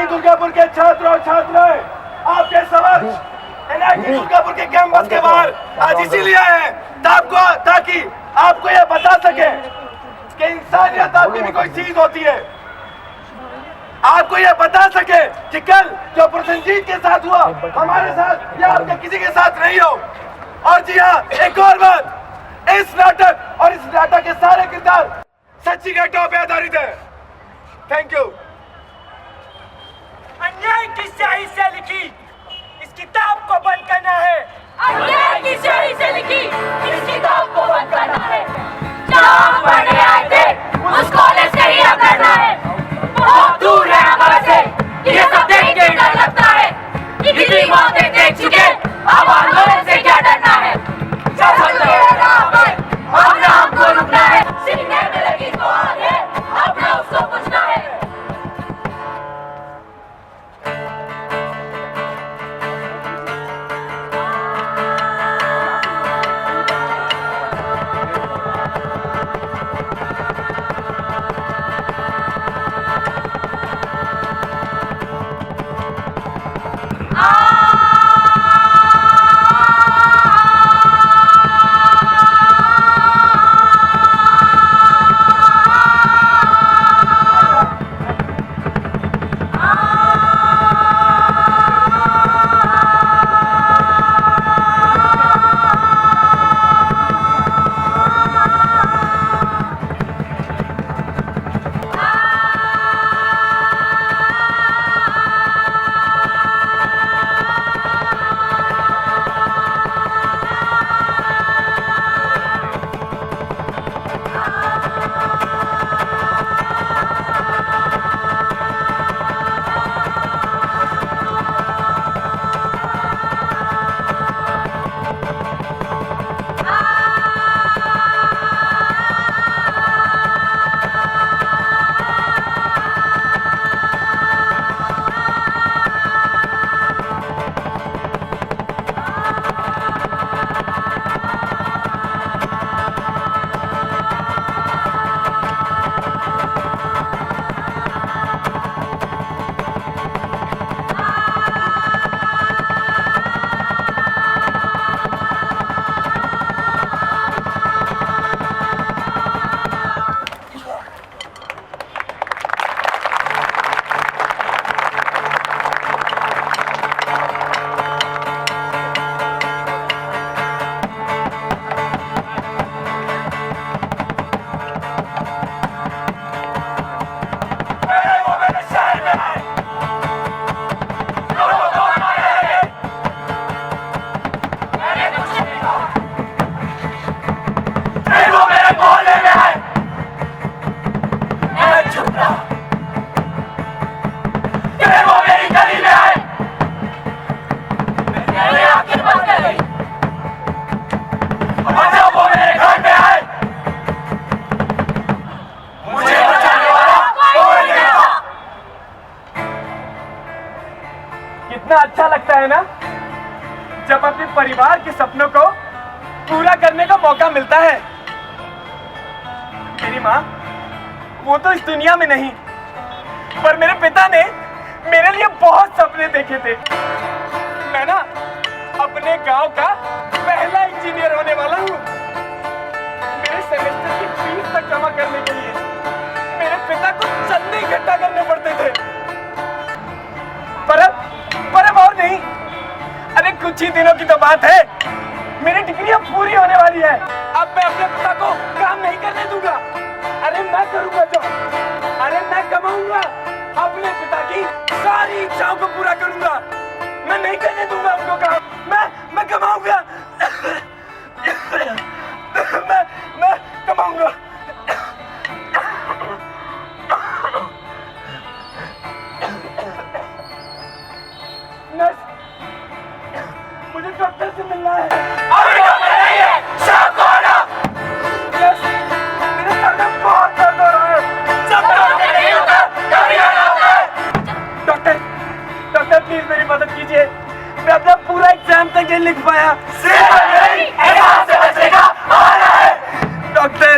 दुर्गापुर के छात्र और छात्राएं आपके समक्ष NIT दुर्गापुर के कैंपस के बाहर आज इसीलिए आए हैं ताकि आपको यह बता सके कि इंसानियत आपकी भी कोई चीज होती है। आपको यह बता सके कि कल जो प्रसन्नजीत के साथ हुआ हमारे साथ या आपके किसी के साथ नहीं हो। और जी हाँ, एक और बात, इस नाटक और इस नाटक के सारे किरदार सच्ची घटनाओं पे आधारित है। Thank you. अन्याय की स्याही से लिखी इस किताब को बंद करना है। अन्याय की स्याही से लिखी इस किताब को बंद करना है। जहाँ हम पढ़ने आए थे उस कॉलेज से ही करना है। बहुत दूर है हमारे से, ये सब देख के डर लगता है। इतनी मौतें देख चुके, अब आंदोलन से क्या डरना है। अब ना हमको रुकना है, सीने में लगी तो आग है, अब ना उसको बुझना है। कितना अच्छा लगता है ना जब अपने परिवार के सपनों को पूरा करने का मौका मिलता है। मेरी माँ वो तो इस दुनिया में नहीं, पर मेरे पिता ने मेरे लिए बहुत सपने देखे थे। मैं ना अपने गांव का पहला इंजीनियर होने वाला हूँ। मेरे सेमेस्टर की फीस तक जमा करने के लिए मेरे पिता को चंदे इकट्ठा करने पड़ते थे। पर अब और नहीं। अरे कुछ ही दिनों की तो बात है, मेरी डिग्री अब पूरी होने वाली है। अब मैं अपने पिता को काम नहीं करने दूंगा। अरे मैं करूंगा जो, अरे मैं कमाऊंगा, अपने पिता की सारी इच्छाओं को पूरा करूंगा। मैं नहीं करने दूंगा उनको काम। मैं कमाऊंगा। मैं कमाऊंगा। मुझे डॉक्टर से मिलना है। अभी डॉक्टर नहीं है, शाम को आना। मेरे सर में बहुत दर्द हो रहा है। जब डॉक्टर नहीं होता तभी आना होता है। डॉक्टर प्लीज मेरी मदद कीजिए। मैं अपना पूरा एग्जाम तक नहीं लिख पाया। एग्जाम से बचेगा आना है। डॉक्टर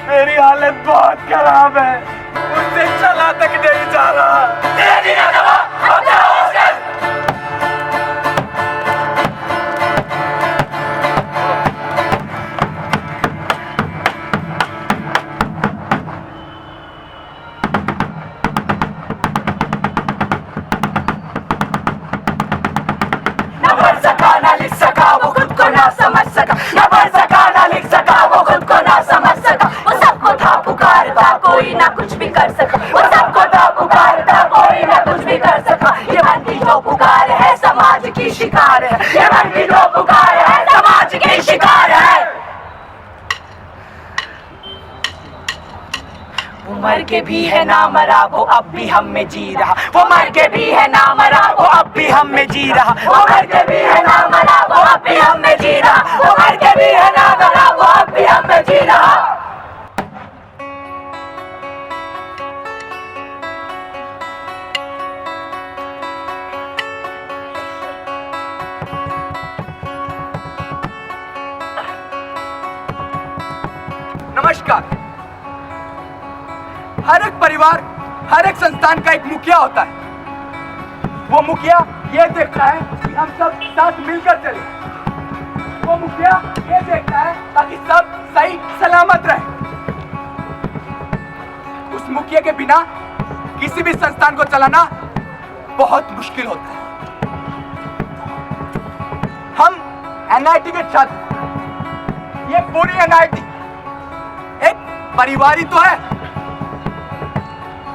मेरी हालत बहुत खराब है, मुझसे चला तक नहीं जा रहा। तेरा जीना दबा, अब तेरा हौसला। न पढ़ सका न लिख सका वो खुद को ना समझ सका, न पढ़ सका न लिख सका वो खुद को ना समझ सका। वो सबको था पुकारता कोई ना कुछ भी कर सका, वो सबको था पुकारता कोई ना कुछ भी कर सका। ये मन की जो पुकार है समाज की शिकार है, ये मन की जो पुकार है समाज की शिकार है। वो मर के भी है ना मरा वो अब भी हम में जी रहा, वो मर के भी है ना मरा वो अब भी हम में जी रहा, वो मर के भी है ना मरा वो अब भी हम में जी रहा, वो मर के भी है ना मरा वो अब भी हम में जी रहा। नमस्कार। हर एक परिवार, हर एक संस्थान का एक मुखिया होता है। वो मुखिया ये देखता है कि हम सब साथ मिलकर चले, वो मुखिया ये देखता है ताकि सब सही सलामत रहे। उस मुखिया के बिना किसी भी संस्थान को चलाना बहुत मुश्किल होता है। हम एनआईटी के छात्र, ये पूरी एनआईटी एक परिवार ही तो है,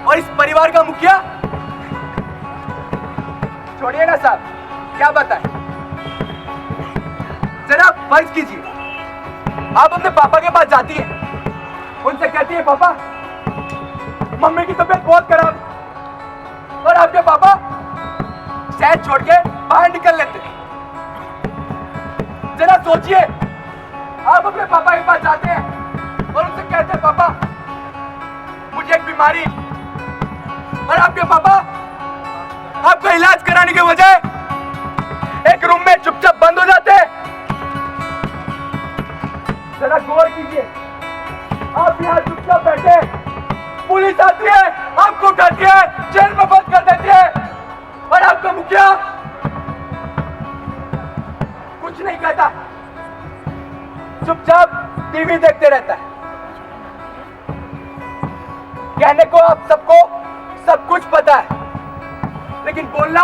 और इस परिवार का मुखिया, छोड़िए ना साहब, क्या बताएं। जरा फर्ज कीजिए आप अपने पापा के पास जाती हैं, उनसे कहती है पापा मम्मी की तबीयत बहुत खराब, और आपके पापा शहर छोड़ के बाहर निकल लेते हैं। जरा सोचिए आप अपने पापा के पास जाते हैं और उनसे कहते हैं पापा मुझे एक बीमारी, और आपके पापा आपको इलाज कराने के बजाय एक रूम में चुपचाप बंद हो जाते हैं। जरा गौर कीजिए, आप यहाँ चुपचाप बैठे, पुलिस आती है आपको उठाती है जेल में बंद कर देती है, और आपका मुखिया कुछ नहीं कहता, चुपचाप टीवी देखते रहता है। कहने को आप सबको सब कुछ पता है, लेकिन बोलना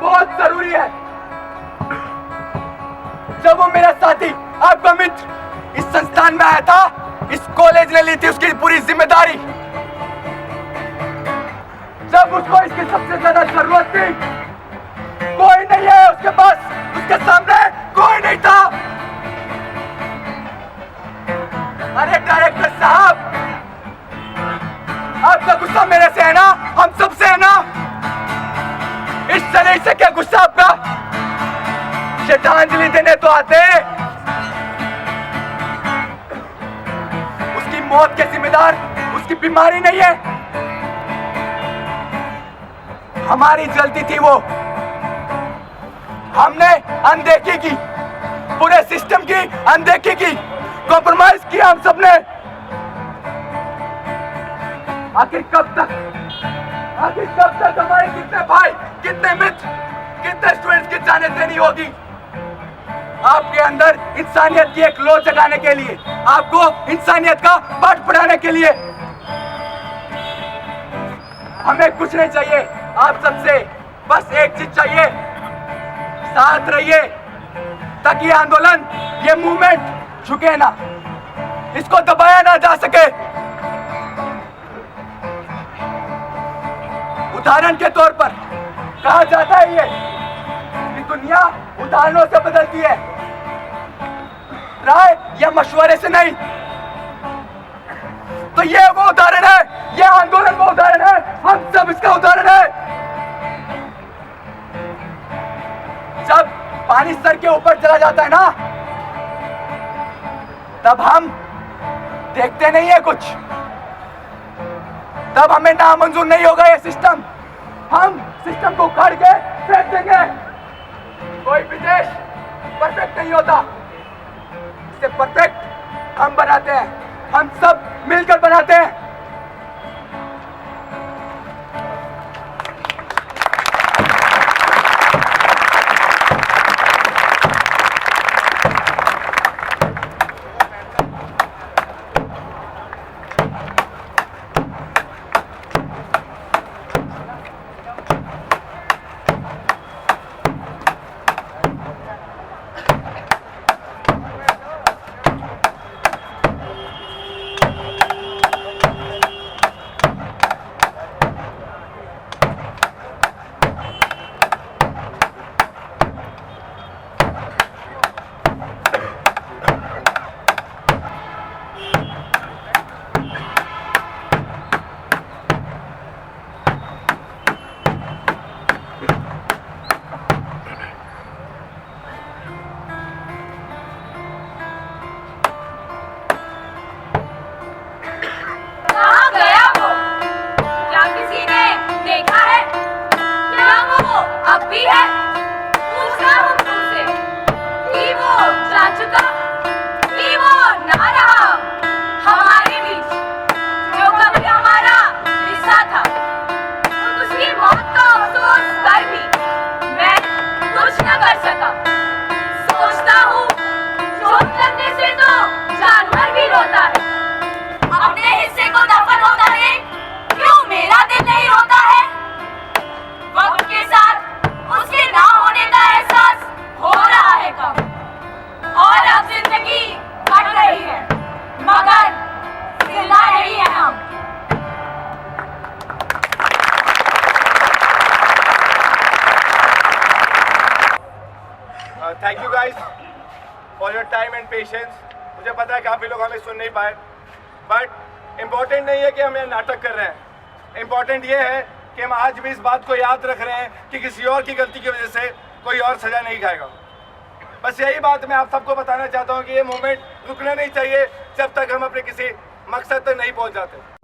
बहुत जरूरी है। जब वो मेरा साथी, आपका मित्र इस संस्थान में आया था, इस कॉलेज ने ली थी उसकी पूरी जिम्मेदारी। जब उसको इसकी सबसे ज्यादा जरूरत थी, कोई नहीं है उसके पास, उसके सामने कोई नहीं था। अरे डायरेक्टर साहब, आपका गुस्सा मेरे से है ना, हम सब से है ना। इस शरीर से क्या गुस्सा आपका? श्रद्धांजलि देने तो आते, उसकी मौत के जिम्मेदार उसकी बीमारी नहीं है, हमारी गलती थी। वो हमने अनदेखी की, पूरे सिस्टम की अनदेखी की, कॉम्प्रोमाइज किया हम सबने। आखिर कब तक हमारे कितने भाई, कितने मित्र, कितने स्टूडेंट्स की जाने देनी होगी? आपके अंदर इंसानियत की एक लो जगाने के लिए, आपको इंसानियत का पाठ पढ़ाने के लिए। हमें कुछ नहीं चाहिए आप सबसे, बस एक चीज चाहिए, साथ रहिए ताकि ये आंदोलन, ये मूवमेंट झुके ना, इसको दबाया ना जा सके। उदाहरण के तौर पर कहा जाता है ये कि दुनिया उदाहरणों से बदलती है, राय या मशवरे से नहीं। तो ये वो उदाहरण है, ये आंदोलन वो उदाहरण है, हम सब इसका उदाहरण है। जब पानी सर के ऊपर चला जाता है ना, तब हम देखते नहीं है कुछ, तब हमें नामंजूर नहीं होगा ये सिस्टम, हम सिस्टम को उखाड़ के फेंक देंगे। कोई भी देश परफेक्ट नहीं होता, इसे परफेक्ट हम बनाते हैं, हम सब मिलकर बनाते हैं। अब भी है। पूछना हूँ तुमसे कि वो जा चुका, कि वो ना रहा हमारे बीच, जो कभी हमारा हिस्सा था। उसकी मौत का अफसोस कर भी मैं कुछ न कर सका। सोचता हूँ चोट लगने से तो जानवर भी रोता है। अपने हिस्से को दफन होता देख क्यों मेरा दिल नहीं रोता है? वक्त के साथ उसके ना होने का एहसास हो रहा है कम, और अब जिंदगी कट रही है मगर जिंदा नहीं है हम। Thank you guys for your time and patience. मुझे पता है काफ़ी लोग हमें सुन नहीं पाए, बट इम्पोर्टेंट नहीं है कि हम ये नाटक कर रहे हैं। इम्पोर्टेंट ये है कि हम आज भी इस बात को याद रख रहे हैं कि किसी और की गलती की वजह से कोई और सजा नहीं खाएगा। बस यही बात मैं आप सबको बताना चाहता हूँ कि ये मोमेंट रुकना नहीं चाहिए जब तक हम अपने किसी मकसद तक नहीं पहुँच जाते।